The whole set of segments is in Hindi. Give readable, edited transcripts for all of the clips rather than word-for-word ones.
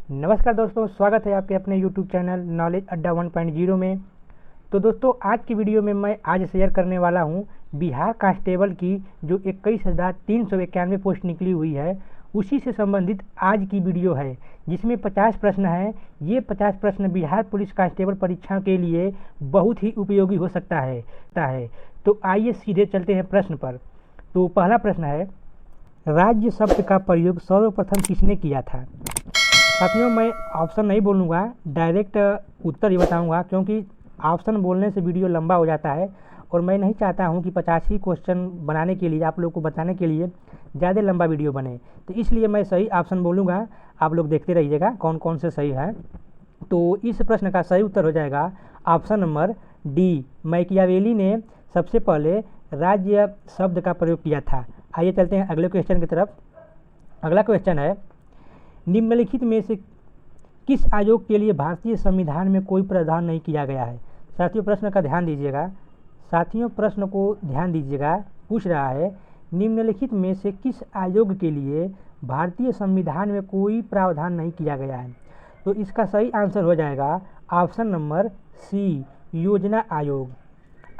नमस्कार दोस्तों, स्वागत है आपके अपने YouTube चैनल नॉलेज अड्डा 1.0 में। तो दोस्तों, आज की वीडियो में मैं आज शेयर करने वाला हूं बिहार कांस्टेबल की जो 21,391 पोस्ट निकली हुई है, उसी से संबंधित आज की वीडियो है, जिसमें 50 प्रश्न हैं। ये 50 प्रश्न बिहार पुलिस कांस्टेबल परीक्षा के लिए बहुत ही उपयोगी हो सकता है। तो आइए सीधे चलते हैं प्रश्न पर। तो पहला प्रश्न है, राज्य शब्द का प्रयोग सर्वप्रथम किसने किया था? साथियों, मैं ऑप्शन नहीं बोलूँगा, डायरेक्ट उत्तर ही बताऊँगा, क्योंकि ऑप्शन बोलने से वीडियो लंबा हो जाता है और मैं नहीं चाहता हूँ कि 50 ही क्वेश्चन बनाने के लिए, आप लोग को बताने के लिए ज़्यादा लंबा वीडियो बने। तो इसलिए मैं सही ऑप्शन बोलूँगा, आप लोग देखते रहिएगा कौन कौन से सही है। तो इस प्रश्न का सही उत्तर हो जाएगा ऑप्शन नंबर डी, मैकियावेली ने सबसे पहले राज्य शब्द का प्रयोग किया था। आइए चलते हैं अगले क्वेश्चन की तरफ। अगला क्वेश्चन है, निम्नलिखित में से किस आयोग के लिए भारतीय संविधान में कोई प्रावधान नहीं किया गया है? साथियों, प्रश्न का ध्यान दीजिएगा। साथियों, प्रश्न को ध्यान दीजिएगा। पूछ रहा है, निम्नलिखित में से किस आयोग के लिए भारतीय संविधान में कोई प्रावधान नहीं किया गया है? तो इसका सही आंसर हो जाएगा ऑप्शन नंबर सी, योजना आयोग।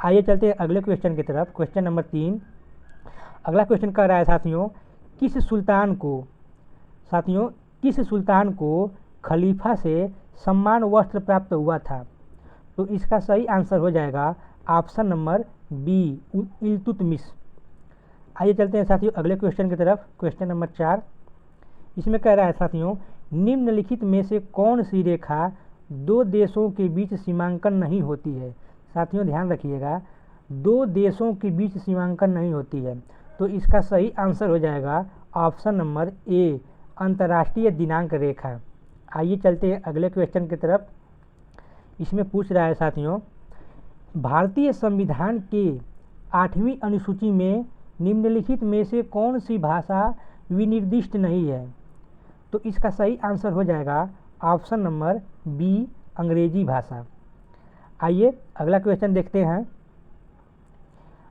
आइए चलते हैं अगले क्वेश्चन की तरफ। Question number 3। अगला क्वेश्चन कह रहा है साथियों, किस सुल्तान को खलीफा से सम्मान वस्त्र प्राप्त हुआ था? तो इसका सही आंसर हो जाएगा ऑप्शन नंबर बी, इल्तुतमिश। आइए चलते हैं साथियों अगले क्वेश्चन की तरफ। Question number 4। इसमें कह रहा है साथियों, निम्नलिखित में से कौन सी रेखा दो देशों के बीच सीमांकन नहीं होती है? साथियों ध्यान रखिएगा, दो देशों के बीच सीमांकन नहीं होती है। तो इसका सही आंसर हो जाएगा ऑप्शन नंबर ए, अंतर्राष्ट्रीय दिनांक रेखा। आइए चलते हैं अगले क्वेश्चन की तरफ। इसमें पूछ रहा है साथियों, भारतीय संविधान के 8वीं अनुसूची में निम्नलिखित में से कौन सी भाषा विनिर्दिष्ट नहीं है? तो इसका सही आंसर हो जाएगा ऑप्शन नंबर बी, अंग्रेजी भाषा। आइए अगला क्वेश्चन देखते हैं।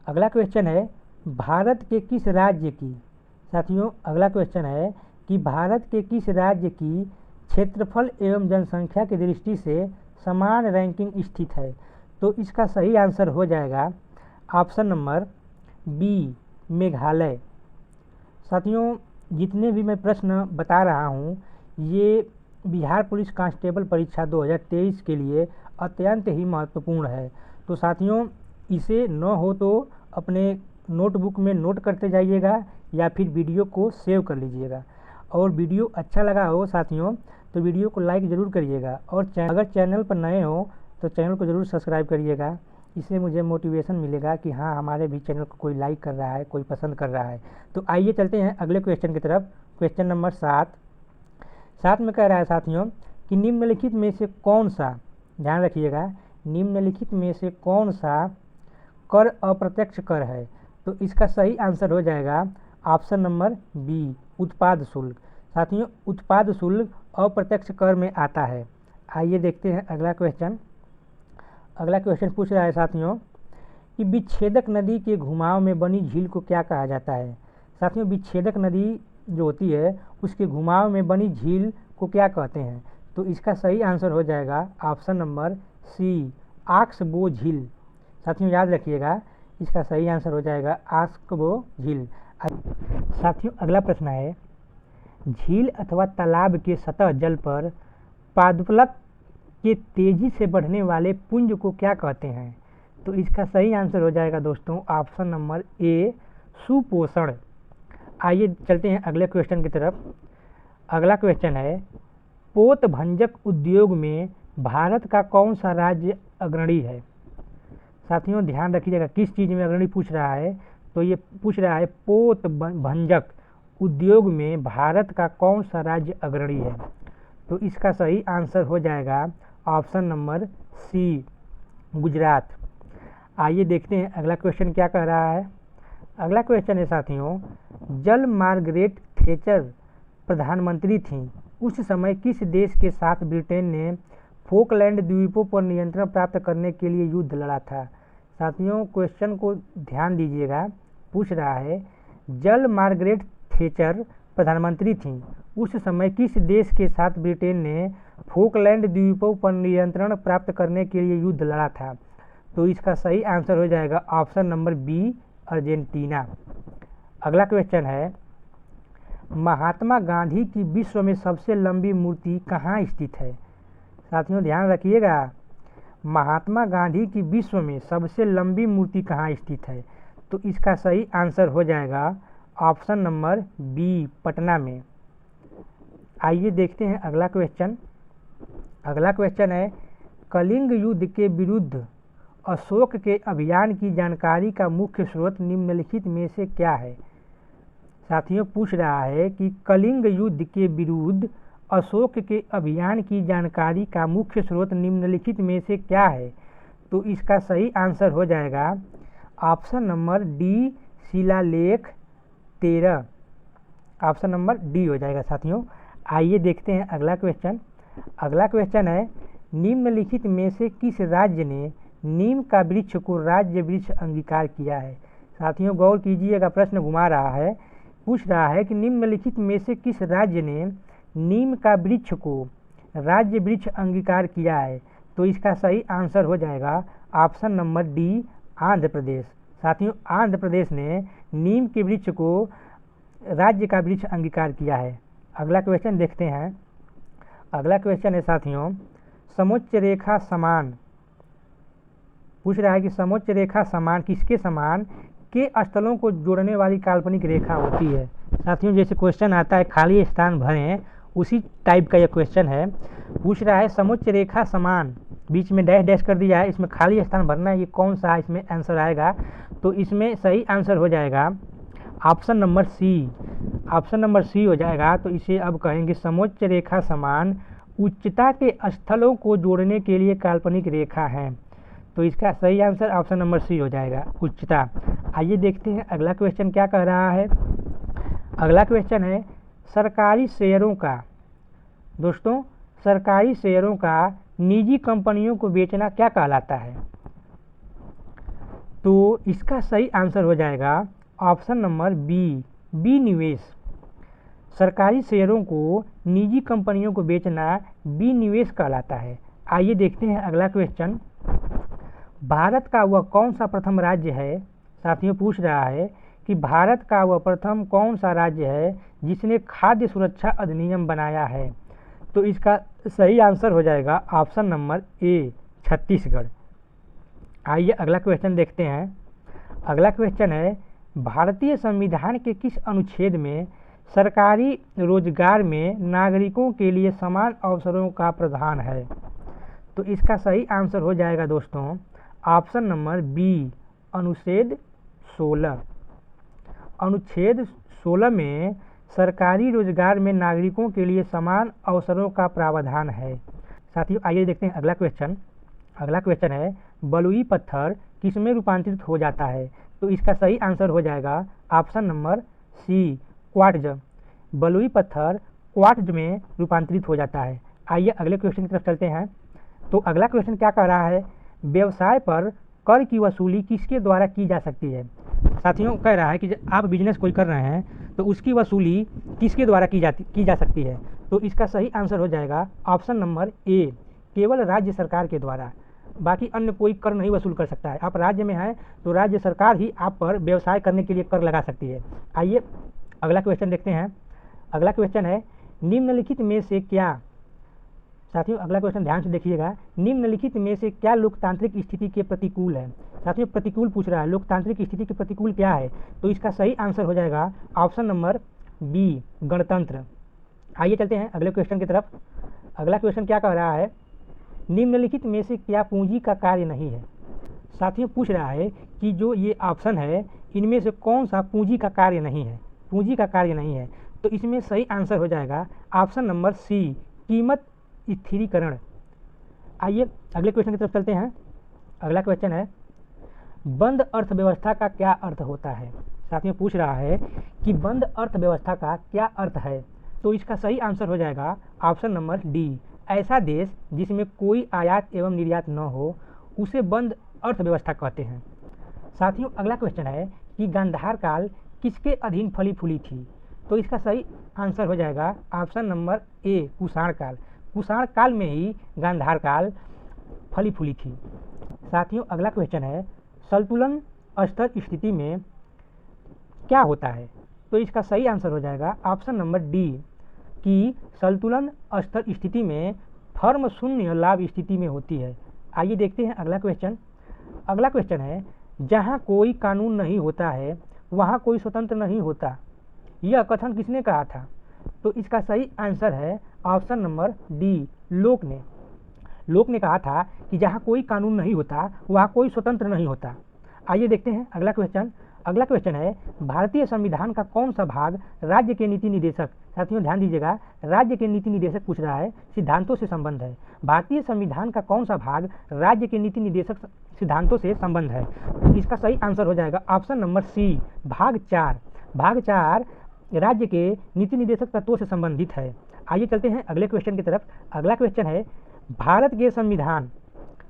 अगला क्वेश्चन है, भारत के किस राज्य की, साथियों अगला क्वेश्चन है कि भारत के किस राज्य की क्षेत्रफल एवं जनसंख्या की दृष्टि से समान रैंकिंग स्थित है? तो इसका सही आंसर हो जाएगा ऑप्शन नंबर बी, मेघालय। साथियों, जितने भी मैं प्रश्न बता रहा हूँ, ये बिहार पुलिस कांस्टेबल परीक्षा 2023 के लिए अत्यंत ही महत्वपूर्ण है। तो साथियों, इसे न हो तो अपने नोटबुक में नोट करते जाइएगा या फिर वीडियो को सेव कर लीजिएगा। और वीडियो अच्छा लगा हो साथियों तो वीडियो को लाइक ज़रूर करिएगा, और अगर चैनल पर नए हो तो चैनल को ज़रूर सब्सक्राइब करिएगा। इससे मुझे मोटिवेशन मिलेगा कि हाँ, हमारे भी चैनल को कोई लाइक कर रहा है, कोई पसंद कर रहा है। तो आइए चलते हैं अगले क्वेश्चन की तरफ। क्वेश्चन नंबर 7 में कह रहा है साथियों कि निम्नलिखित में से कौन सा, ध्यान रखिएगा, निम्नलिखित में से कौन सा कर अप्रत्यक्ष कर है? तो इसका सही आंसर हो जाएगा ऑप्शन नंबर बी, उत्पाद शुल्क। साथियों, उत्पाद शुल्क अप्रत्यक्ष कर में आता है। आइए देखते हैं अगला क्वेश्चन। अगला क्वेश्चन पूछ रहा है साथियों कि विच्छेदक नदी के घुमाव में बनी झील को क्या कहा जाता है? साथियों, विच्छेदक नदी जो होती है उसके घुमाव में बनी झील को क्या कहते हैं? तो इसका सही आंसर हो जाएगा ऑप्शन नंबर सी, आक्सबो झील। साथियों याद रखिएगा, इसका सही आंसर हो जाएगा आक्सबो झील। साथियों अगला प्रश्न है, झील अथवा तालाब के सतह जल पर पादपलक के तेजी से बढ़ने वाले पुंज को क्या कहते हैं? तो इसका सही आंसर हो जाएगा दोस्तों ऑप्शन नंबर ए, सुपोषण। आइए चलते हैं अगले क्वेश्चन की तरफ। अगला क्वेश्चन है, पोत भंजक उद्योग में भारत का कौन सा राज्य अग्रणी है? साथियों ध्यान रखिएगा, किस चीज़ में अग्रणी पूछ रहा है? तो ये पूछ रहा है पोत भंजक उद्योग में भारत का कौन सा राज्य अग्रणी है? तो इसका सही आंसर हो जाएगा ऑप्शन नंबर सी, गुजरात। आइए देखते हैं अगला क्वेश्चन क्या कह रहा है। अगला क्वेश्चन है साथियों, जल मार्गरेट थैचर प्रधानमंत्री थीं, उस समय किस देश के साथ ब्रिटेन ने फोकलैंड द्वीपों पर नियंत्रण प्राप्त करने के लिए युद्ध लड़ा था? साथियों क्वेश्चन को ध्यान दीजिएगा। पूछ रहा है, जल मार्गरेट थैचर प्रधानमंत्री थीं। उस समय किस देश के साथ ब्रिटेन ने फोकलैंड द्वीपों पर नियंत्रण प्राप्त करने के लिए युद्ध लड़ा था? तो इसका सही आंसर हो जाएगा ऑप्शन नंबर बी, अर्जेंटीना। अगला क्वेश्चन है, महात्मा गांधी की विश्व में सबसे लंबी मूर्ति कहाँ स्थित है? साथियों ध्यान रखिएगा, महात्मा गांधी की विश्व में सबसे लंबी मूर्ति कहाँ स्थित है? तो इसका सही आंसर हो जाएगा ऑप्शन नंबर बी, पटना में। आइए देखते हैं अगला क्वेश्चन। अगला क्वेश्चन है, कलिंग युद्ध के विरुद्ध अशोक के अभियान की जानकारी का मुख्य स्रोत निम्नलिखित में से क्या है? साथियों पूछ रहा है कि कलिंग युद्ध के विरुद्ध अशोक के अभियान की जानकारी का मुख्य स्रोत निम्नलिखित में से क्या है? तो इसका सही आंसर हो जाएगा ऑप्शन नंबर डी, शिलालेख 13। ऑप्शन नंबर डी हो जाएगा साथियों। आइए देखते हैं अगला क्वेश्चन। अगला क्वेश्चन है, निम्नलिखित में से किस राज्य ने नीम का वृक्ष को राज्य वृक्ष अंगीकार किया है? साथियों गौर कीजिएगा, प्रश्न घुमा रहा है, पूछ रहा है कि निम्नलिखित में से किस राज्य ने नीम का वृक्ष को राज्य वृक्ष अंगीकार किया है? तो इसका सही आंसर हो जाएगा option number D, Andhra Pradesh. साथियों आंध्र प्रदेश ने नीम के वृक्ष को राज्य का वृक्ष अंगीकार किया है। अगला क्वेश्चन देखते हैं। अगला क्वेश्चन है साथियों, समोच्च रेखा समान पूछ रहा है कि समोच्च रेखा समान किसके समान के स्थलों को जोड़ने वाली काल्पनिक रेखा होती है? साथियों जैसे क्वेश्चन आता है खाली स्थान भरें, उसी टाइप का यह क्वेश्चन है। पूछ रहा है समोच्च रेखा समान, बीच में डैश डैश कर दिया है, इसमें खाली स्थान भरना है, ये कौन सा इसमें आंसर आएगा? तो इसमें सही आंसर हो जाएगा option number C. Option number C हो जाएगा। तो इसे अब कहेंगे समोच्च रेखा समान उच्चता के स्थलों को जोड़ने के लिए काल्पनिक रेखा है। तो इसका सही आंसर ऑप्शन नंबर सी हो जाएगा, उच्चता। आइए देखते हैं अगला क्वेश्चन क्या कह रहा है। अगला क्वेश्चन है, सरकारी शेयरों का दोस्तों सरकारी शेयरों का निजी कंपनियों को बेचना क्या कहलाता है? तो इसका सही आंसर हो जाएगा ऑप्शन नंबर बी, विनिवेश। सरकारी शेयरों को निजी कंपनियों को बेचना विनिवेश कहलाता है। आइए देखते हैं अगला क्वेश्चन। भारत का वह कौन सा प्रथम राज्य है? साथियों पूछ रहा है कि भारत का वह प्रथम कौन सा राज्य है जिसने खाद्य सुरक्षा अधिनियम बनाया है? तो इसका सही आंसर हो जाएगा ऑप्शन नंबर ए, छत्तीसगढ़। आइए अगला क्वेश्चन देखते हैं। अगला क्वेश्चन है, भारतीय संविधान के किस अनुच्छेद में सरकारी रोजगार में नागरिकों के लिए समान अवसरों का प्रावधान है? तो इसका सही आंसर हो जाएगा दोस्तों ऑप्शन नंबर बी, अनुच्छेद 16। अनुच्छेद 16 में सरकारी रोजगार में नागरिकों के लिए समान अवसरों का प्रावधान है। साथियों आइए देखते हैं अगला क्वेश्चन। अगला क्वेश्चन है, बलुई पत्थर किस में रूपांतरित हो जाता है? तो इसका सही आंसर हो जाएगा ऑप्शन नंबर सी, क्वार्ट्ज। बलुई पत्थर क्वार्ट्ज में रूपांतरित हो जाता है। आइए अगले क्वेश्चन की तरफ चलते हैं। तो अगला क्वेश्चन क्या कह रहा है, व्यवसाय पर कर की वसूली किसके द्वारा की जा सकती है? साथियों कह रहा है कि आप बिजनेस कोई कर रहे हैं तो उसकी वसूली किसके द्वारा की जा सकती है? तो इसका सही आंसर हो जाएगा ऑप्शन नंबर ए, केवल राज्य सरकार के द्वारा। बाकी अन्य कोई कर नहीं वसूल कर सकता है। आप राज्य में हैं तो राज्य सरकार ही आप पर व्यवसाय करने के लिए कर लगा सकती है। आइए अगला क्वेश्चन देखते हैं। अगला क्वेश्चन है, निम्नलिखित में से क्या साथियों अगला क्वेश्चन ध्यान से देखिएगा, निम्नलिखित में से क्या लोकतांत्रिक स्थिति के प्रतिकूल है? साथियों प्रतिकूल पूछ रहा है, लोकतांत्रिक स्थिति के प्रतिकूल क्या है? तो इसका सही आंसर हो जाएगा ऑप्शन नंबर बी, गणतंत्र। आइए चलते हैं अगले क्वेश्चन की तरफ। अगला क्वेश्चन क्या कह रहा है, निम्नलिखित में से क्या पूंजी का कार्य नहीं है? साथियों पूछ रहा है कि जो ये ऑप्शन है इनमें से कौन सा पूंजी का कार्य नहीं है? पूंजी का कार्य नहीं है। तो इसमें सही आंसर हो जाएगा ऑप्शन नंबर सी, कीमत स्थिरीकरण। आइए अगले क्वेश्चन की तरफ चलते हैं। अगला क्वेश्चन है, बंद अर्थव्यवस्था का क्या अर्थ होता है? साथियों पूछ रहा है कि बंद अर्थव्यवस्था का क्या अर्थ है? तो इसका सही आंसर हो जाएगा ऑप्शन नंबर डी, ऐसा देश जिसमें कोई आयात एवं निर्यात न हो उसे बंद अर्थव्यवस्था कहते हैं। साथियों अगला क्वेश्चन है कि गांधार काल किसके अधीन फली फूली थी? तो इसका सही आंसर हो जाएगा ऑप्शन नंबर ए कुषाण काल। कुषाण काल में ही गांधार काल फली फूली थी। साथियों अगला क्वेश्चन है संतुलन स्तर स्थिति में क्या होता है? तो इसका सही आंसर हो जाएगा ऑप्शन नंबर डी कि संतुलन स्तर स्थिति में फर्म शून्य लाभ स्थिति में होती है। आइए देखते हैं अगला क्वेश्चन। अगला क्वेश्चन है जहाँ कोई कानून नहीं होता है वहाँ कोई स्वतंत्र नहीं होता, यह कथन किसने कहा था? तो इसका सही आंसर है ऑप्शन नंबर डी लोक ने। लोक ने कहा था कि जहाँ कोई कानून नहीं होता वहाँ कोई स्वतंत्र नहीं होता। आइए देखते हैं अगला क्वेश्चन। अगला क्वेश्चन है भारतीय संविधान का कौन सा भाग राज्य के नीति निदेशक, साथियों ध्यान दीजिएगा, राज्य के नीति निदेशक पूछ रहा है, सिद्धांतों से संबंध है। भारतीय संविधान का कौन सा भाग राज्य के नीति निदेशक सिद्धांतों से संबंध है? इसका सही आंसर हो जाएगा ऑप्शन नंबर सी भाग 4। भाग 4 राज्य के नीति निदेशक तत्वों से संबंधित है। आइए चलते हैं अगले क्वेश्चन की तरफ। अगला क्वेश्चन है भारत के संविधान,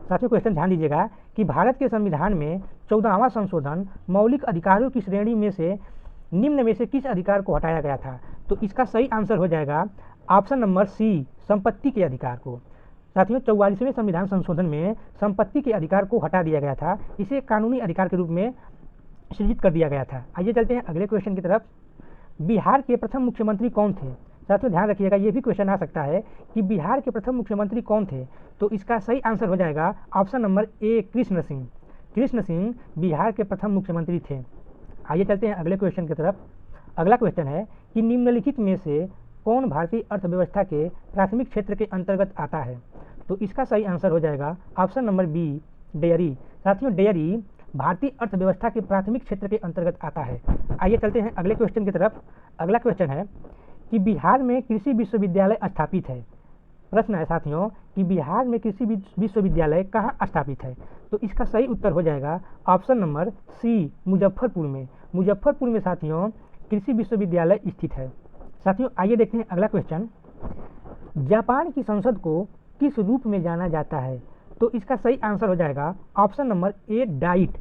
साथियों क्वेश्चन ध्यान दीजिएगा कि भारत के संविधान में 14वां संशोधन मौलिक अधिकारों की श्रेणी में से निम्न में से किस अधिकार को हटाया गया था? तो इसका सही आंसर हो जाएगा ऑप्शन नंबर सी संपत्ति के अधिकार को। साथियों 44वें संविधान संशोधन में संपत्ति के अधिकार को हटा दिया गया था, इसे कानूनी अधिकार के रूप में सृजित कर दिया गया था। आइए चलते हैं अगले क्वेश्चन की तरफ। बिहार के प्रथम मुख्यमंत्री कौन थे? साथियों ध्यान रखिएगा ये भी क्वेश्चन आ सकता है कि बिहार के प्रथम मुख्यमंत्री कौन थे? तो इसका सही आंसर हो जाएगा option number A Krishna Singh. Krishna Singh Bihar के प्रथम मुख्यमंत्री थे। आइए चलते हैं अगले क्वेश्चन की तरफ। अगला क्वेश्चन है कि निम्नलिखित में से कौन भारतीय अर्थव्यवस्था के प्राथमिक क्षेत्र के अंतर्गत आता है? तो इसका सही आंसर हो जाएगा ऑप्शन नंबर बी डेयरी। साथियों डेयरी भारतीय अर्थव्यवस्था के प्राथमिक क्षेत्र के अंतर्गत आता है। आइए चलते हैं अगले क्वेश्चन की तरफ। अगला क्वेश्चन है कि बिहार में कृषि विश्वविद्यालय स्थापित है। प्रश्न है साथियों कि बिहार में कृषि विश्वविद्यालय कहाँ स्थापित है? तो इसका सही उत्तर हो जाएगा ऑप्शन नंबर सी मुजफ्फरपुर में। मुजफ्फरपुर में साथियों कृषि विश्वविद्यालय स्थित है। साथियों आइए देखते हैं अगला क्वेश्चन। जापान की संसद को किस रूप में जाना जाता है? तो इसका सही आंसर हो जाएगा option number A diet.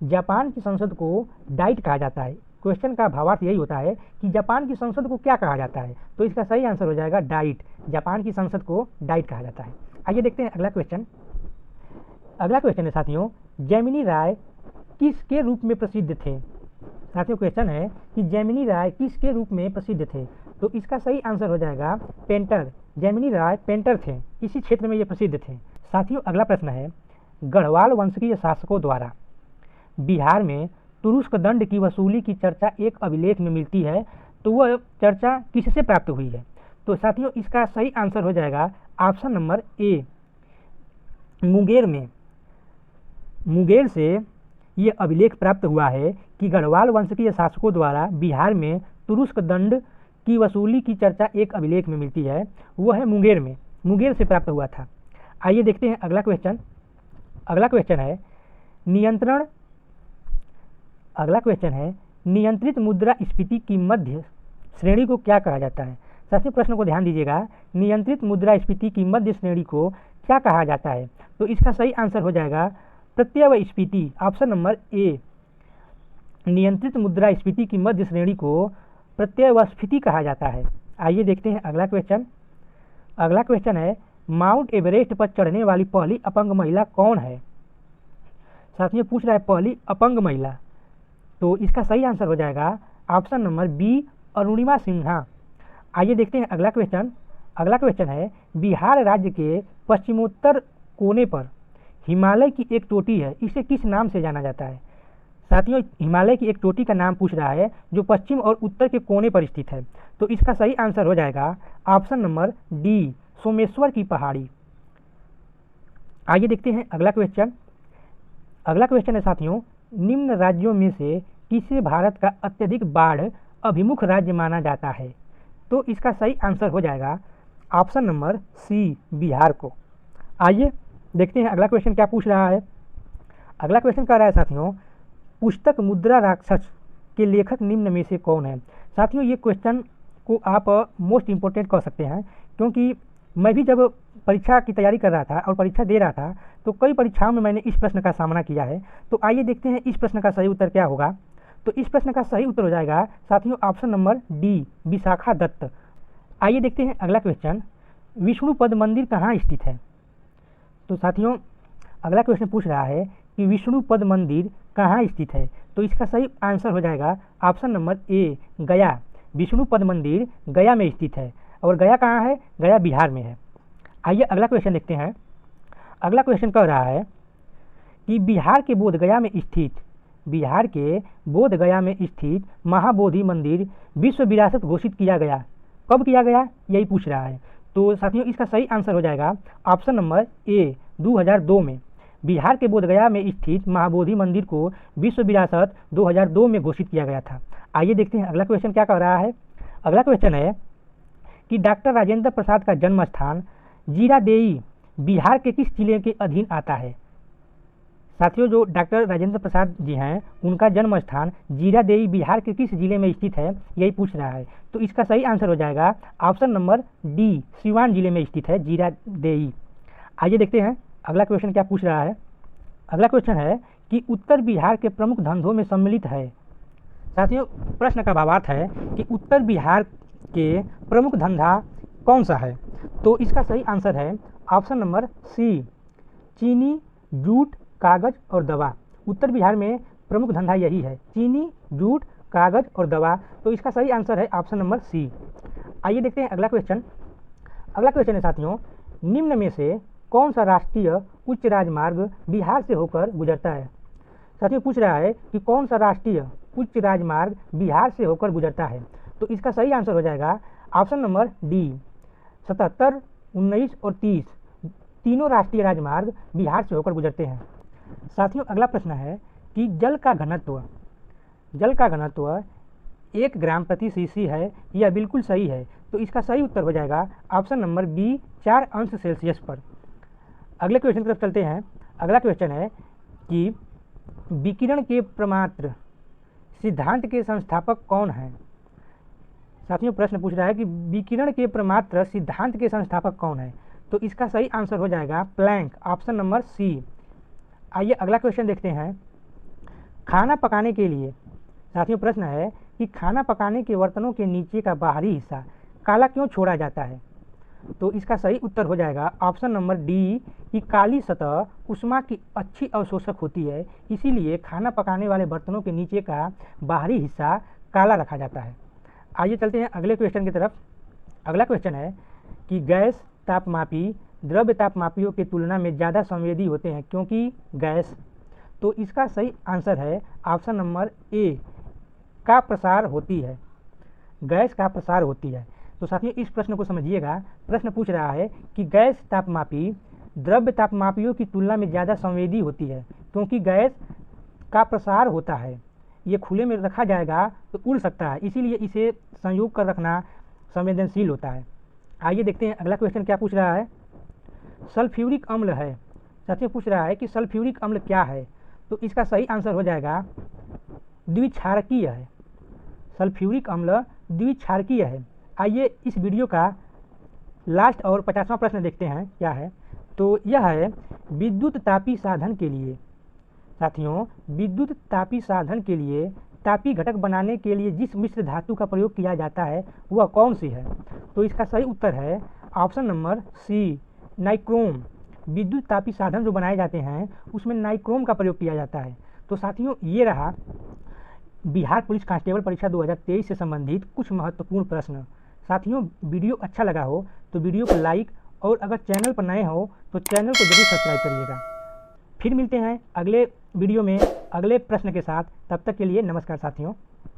Japan की संसद को डाइट कहा जाता है। क्वेश्चन का भावार्थ यही होता है कि जापान की संसद को क्या कहा जाता है? तो इसका सही आंसर हो जाएगा डाइट। जापान की संसद को डाइट कहा जाता है। आइए देखते हैं अगला क्वेश्चन। अगला क्वेश्चन है साथियों जैमिनी राय किसके रूप में प्रसिद्ध थे? साथियों क्वेश्चन है कि जैमिनी राय किसके रूप में प्रसिद्ध थे? तो इसका सही आंसर हो जाएगा पेंटर। जैमिनी राय पेंटर थे, इसी क्षेत्र में ये प्रसिद्ध थे। साथियों अगला प्रश्न है गढ़वाल वंशीय शासकों द्वारा बिहार में तुरुस्क दंड की वसूली की चर्चा एक अभिलेख में मिलती है, तो वह चर्चा किससे प्राप्त हुई है? तो साथियों इसका सही आंसर हो जाएगा ऑप्शन नंबर ए मुंगेर में। मुंगेर से ये अभिलेख प्राप्त हुआ है कि गढ़वाल वंश के शासकों द्वारा बिहार में तुरुस्क दंड की वसूली की चर्चा एक अभिलेख में मिलती है, वह है मुंगेर में, मुंगेर से प्राप्त हुआ था। आइए देखते हैं अगला क्वेश्चन। अगला क्वेश्चन है नियंत्रित मुद्रास्फीति की मध्य श्रेणी को क्या कहा जाता है? साथियों प्रश्न को ध्यान दीजिएगा, नियंत्रित मुद्रास्फीति की मध्य श्रेणी को क्या कहा जाता है? तो इसका सही आंसर हो जाएगा प्रत्ययस्फीति, ऑप्शन नंबर ए। नियंत्रित मुद्रास्फीति की मध्य श्रेणी को प्रत्ययस्फीति कहा जाता है। आइए देखते हैं अगला क्वेश्चन। अगला क्वेश्चन है माउंट एवरेस्ट पर चढ़ने वाली पहली अपंग महिला कौन है? साथियों पूछ रहा है पहली अपंग महिला, तो इसका सही आंसर हो जाएगा option number B Arunima Sinha. आइए देखते हैं अगला क्वेश्चन। अगला क्वेश्चन है बिहार राज्य के पश्चिमोत्तर कोने पर हिमालय की एक चोटी है, इसे किस नाम से जाना जाता है? साथियों हिमालय की एक चोटी का नाम पूछ रहा है जो पश्चिम और उत्तर के कोने पर स्थित है, तो इसका सही आंसर हो जाएगा ऑप्शन नंबर डी सोमेश्वर की पहाड़ी। आइए देखते हैं अगला क्वेश्चन। अगला क्वेश्चन है साथियों निम्न राज्यों में से किसे भारत का अत्यधिक बाढ़ अभिमुख राज्य माना जाता है? तो इसका सही आंसर हो जाएगा ऑप्शन नंबर सी बिहार को। आइए देखते हैं अगला क्वेश्चन क्या पूछ रहा है। अगला क्वेश्चन कह रहा है साथियों पुस्तक मुद्रा राक्षस के लेखक निम्न में से कौन है? साथियों ये क्वेश्चन को आप मोस्ट इम्पोर्टेंट कह सकते हैं, क्योंकि मैं भी जब परीक्षा की तैयारी कर रहा था और परीक्षा दे रहा था तो कई परीक्षाओं में मैंने इस प्रश्न का सामना किया है। तो आइए देखते हैं इस प्रश्न का सही उत्तर क्या होगा। तो इस प्रश्न का सही उत्तर हो जाएगा साथियों option number D, Vishakha Dutt. आइए देखते हैं अगला क्वेश्चन, विष्णुपद मंदिर कहाँ स्थित है। तो साथियों अगला क्वेश्चन पूछ रहा है कि विष्णुपद मंदिर कहाँ स्थित है। तो इसका सही आंसर हो जाएगा ऑप्शन नंबर ए, गया। विष्णुपद मंदिर गया में स्थित है। और गया कहाँ है? गया बिहार में है। आइए अगला क्वेश्चन देखते हैं। अगला क्वेश्चन कह रहा है कि बिहार के बोधगया में स्थित महाबोधि मंदिर विश्व विरासत घोषित किया गया। कब किया गया, यही पूछ रहा है। तो साथियों इसका सही आंसर हो जाएगा ऑप्शन नंबर ए, 2002 में। बिहार के बोधगया में स्थित महाबोधि मंदिर को विश्व विरासत 2002 में घोषित किया गया था। आइए देखते हैं अगला क्वेश्चन क्या कह रहा है। अगला क्वेश्चन है कि डॉक्टर राजेंद्र प्रसाद का जन्म स्थान जीरादेई बिहार के किस जिले के अधीन आता है। साथियों जो डॉक्टर राजेंद्र प्रसाद जी हैं उनका जन्म स्थान जीरादेई बिहार के किस जिले में स्थित है, यही पूछ रहा है। तो इसका सही आंसर हो जाएगा ऑप्शन नंबर डी, सिवान जिले में स्थित है जीरादेई। आइए देखते हैं अगला क्वेश्चन क्या पूछ रहा है। अगला क्वेश्चन है कि उत्तर बिहार के प्रमुख धंधों में सम्मिलित है। साथियों प्रश्न का भावार्थ है कि उत्तर बिहार के प्रमुख धंधा कौन सा है। तो इसका सही आंसर है ऑप्शन नंबर सी, चीनी, जूट, कागज और दवा। उत्तर बिहार में प्रमुख धंधा यही है, चीनी, जूट, कागज और दवा। तो इसका सही आंसर है ऑप्शन नंबर सी। आइए देखते हैं अगला क्वेश्चन। अगला क्वेश्चन है साथियों, निम्न में से कौन सा राष्ट्रीय उच्च राजमार्ग बिहार से होकर गुजरता है। साथियों पूछ रहा है कि कौन सा राष्ट्रीय उच्च राजमार्ग बिहार से होकर गुजरता है। तो इसका सही आंसर हो जाएगा ऑप्शन नंबर डी, 77, 19 और 30 तीनों राष्ट्रीय राजमार्ग बिहार से होकर गुजरते हैं। साथियों अगला प्रश्न है कि जल का घनत्व 1 ग्राम प्रति सीसी है, यह बिल्कुल सही है। तो इसका सही उत्तर हो जाएगा ऑप्शन नंबर बी, 4 अंश सेल्सियस पर। अगले क्वेश्चन की तरफ चलते हैं। अगला क्वेश्चन है कि विकिरण के प्रमात्र सिद्धांत के संस्थापक कौन हैं। साथियों प्रश्न पूछ रहा है कि विकिरण के प्रमात्र सिद्धांत के संस्थापक कौन है। तो इसका सही आंसर हो जाएगा प्लैंक, ऑप्शन नंबर सी। आइए अगला क्वेश्चन देखते हैं। खाना पकाने के लिए साथियों प्रश्न है कि खाना पकाने के बर्तनों के नीचे का बाहरी हिस्सा काला क्यों छोड़ा जाता है। तो इसका सही उत्तर हो जाएगा ऑप्शन नंबर डी, कि काली सतह ऊष्मा की अच्छी अवशोषक होती है, इसीलिए खाना पकाने वाले बर्तनों के नीचे का बाहरी हिस्सा काला रखा जाता है। आइए चलते हैं अगले क्वेश्चन की तरफ। अगला क्वेश्चन है कि गैस तापमापी द्रव्य तापमापियों की तुलना में ज़्यादा संवेदी होते हैं क्योंकि गैस। तो इसका सही आंसर है ऑप्शन नंबर ए, का प्रसार होती है, गैस का प्रसार होती है। तो साथियों इस प्रश्न को समझिएगा। प्रश्न पूछ रहा है कि गैस तापमापी द्रव्य तापमापियों की तुलना में ज़्यादा संवेदी होती है क्योंकि गैस का प्रसार होता है। ये खुले में रखा जाएगा तो उड़ सकता है, इसीलिए इसे संयोग कर रखना संवेदनशील होता है। आइए देखते हैं अगला क्वेश्चन क्या पूछ रहा है। सल्फ्यूरिक अम्ल है। साथियों पूछ रहा है कि सल्फ्यूरिक अम्ल क्या है। तो इसका सही आंसर हो जाएगा द्विक्षारकीय है। सल्फ्यूरिक अम्ल द्विक्षारकीय है। आइए इस वीडियो का लास्ट और 50वां प्रश्न देखते हैं क्या है। तो यह है विद्युत तापी साधन के लिए। साथियों विद्युत तापी साधन के लिए तापी घटक बनाने के लिए जिस मिश्र धातु का प्रयोग किया जाता है वह कौन सी है। तो इसका सही उत्तर है ऑप्शन नंबर सी, नाइक्रोम। विद्युत तापी साधन जो बनाए जाते हैं उसमें नाइक्रोम का प्रयोग किया जाता है। तो साथियों ये रहा बिहार पुलिस कांस्टेबल परीक्षा 2023 से संबंधित कुछ महत्वपूर्ण प्रश्न। साथियों वीडियो अच्छा लगा हो तो वीडियो को लाइक और अगर चैनल पर नए हो तो चैनल को जरूर सब्सक्राइब करिएगा। फिर मिलते हैं अगले वीडियो में अगले प्रश्न के साथ। तब तक के लिए नमस्कार साथियों।